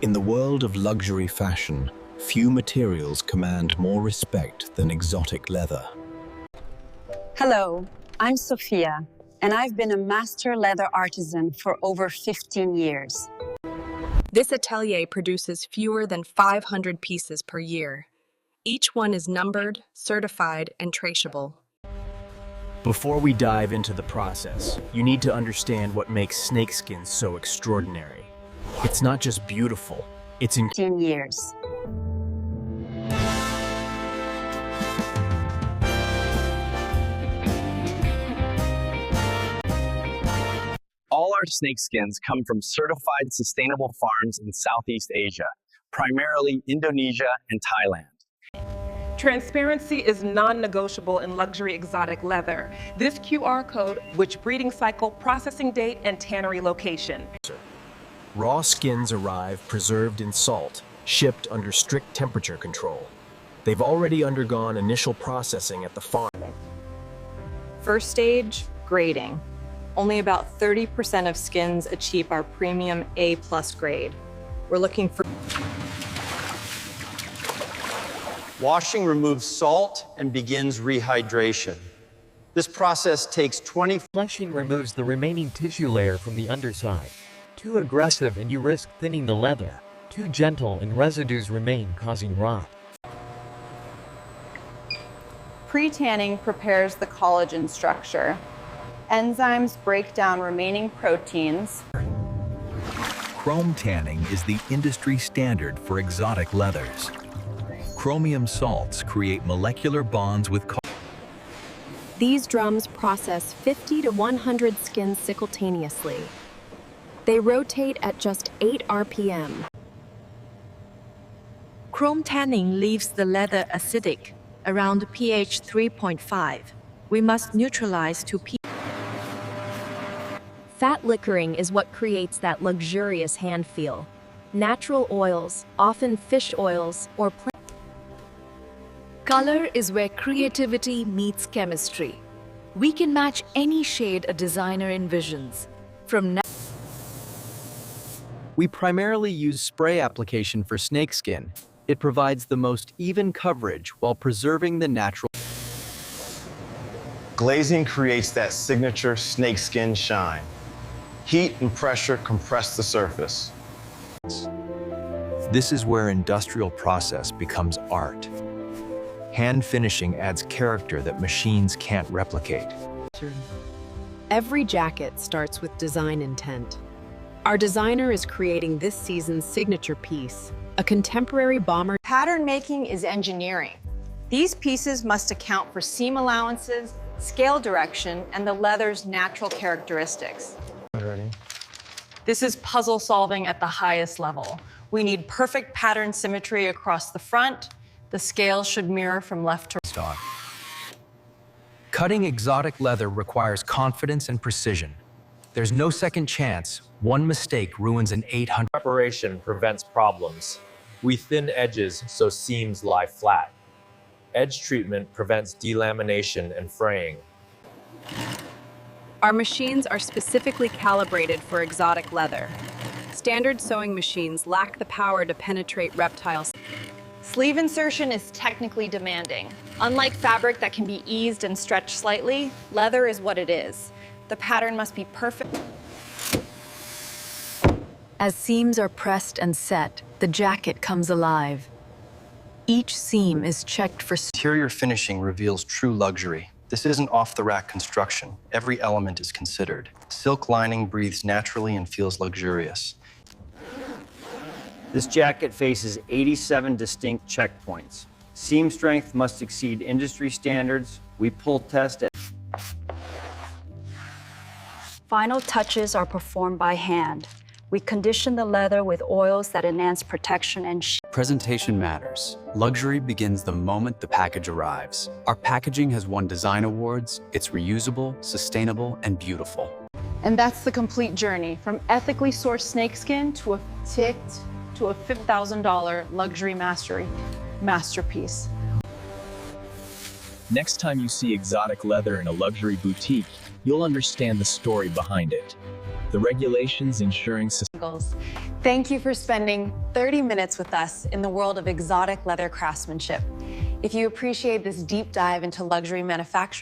In the world of luxury fashion, few materials command more respect than exotic leather. Hello, I'm Sofia, and I've been a master leather artisan for over 15 years. This atelier produces fewer than 500 pieces per year. Each one is numbered, certified, and traceable. Before we dive into the process, you need to understand what makes snakeskin so extraordinary. It's not just beautiful, it's 15 years. All our snakeskins come from certified sustainable farms in Southeast Asia, primarily Indonesia and Thailand. Transparency is non-negotiable in luxury exotic leather. This QR code, which breeding cycle, processing date, and tannery location. Raw skins arrive preserved in salt, shipped under strict temperature control. They've already undergone initial processing at the farm. First stage, grading. Only about 30% of skins achieve our premium A+ grade. We're looking for... Washing removes salt and begins rehydration. This process takes 20... Flushing removes the remaining tissue layer from the underside. Too aggressive and you risk thinning the leather. Too gentle and residues remain, causing rot. Pre-tanning prepares the collagen structure. Enzymes break down remaining proteins. Chrome tanning is the industry standard for exotic leathers. Chromium salts create molecular bonds with These drums process 50 to 100 skins simultaneously. They rotate at just 8 RPM. Chrome tanning leaves the leather acidic, around pH 3.5. We must neutralize to pH. Fat liquoring is what creates that luxurious hand feel. Natural oils, often fish oils or plant. Color is where creativity meets chemistry. We can match any shade a designer envisions. We primarily use spray application for snakeskin. It provides the most even coverage while preserving the natural. Glazing creates that signature snakeskin shine. Heat and pressure compress the surface. This is where industrial process becomes art. Hand finishing adds character that machines can't replicate. Every jacket starts with design intent. Our designer is creating this season's signature piece, a contemporary bomber. Pattern making is engineering. These pieces must account for seam allowances, scale direction, and the leather's natural characteristics. This is puzzle solving at the highest level. We need perfect pattern symmetry across the front. The scale should mirror from left to right. Cutting exotic leather requires confidence and precision. There's no second chance. One mistake ruins an 800. Preparation prevents problems. We thin edges so seams lie flat. Edge treatment prevents delamination and fraying. Our machines are specifically calibrated for exotic leather. Standard sewing machines lack the power to penetrate reptiles. Sleeve insertion is technically demanding. Unlike fabric that can be eased and stretched slightly, leather is what it is. The pattern must be perfect. As seams are pressed and set, the jacket comes alive. Each seam is checked for... Interior finishing reveals true luxury. This isn't off-the-rack construction. Every element is considered. Silk lining breathes naturally and feels luxurious. This jacket faces 87 distinct checkpoints. Seam strength must exceed industry standards. We pull test at... Final touches are performed by hand. We condition the leather with oils that enhance protection and Presentation matters. Luxury begins the moment the package arrives. Our packaging has won design awards. It's reusable, sustainable, and beautiful. And that's the complete journey, from ethically sourced snakeskin to a $5,000 luxury masterpiece. Next time you see exotic leather in a luxury boutique, you'll understand the story behind it. The regulations ensuring Thank you for spending 30 minutes with us in the world of exotic leather craftsmanship. If you appreciate this deep dive into luxury manufacturing,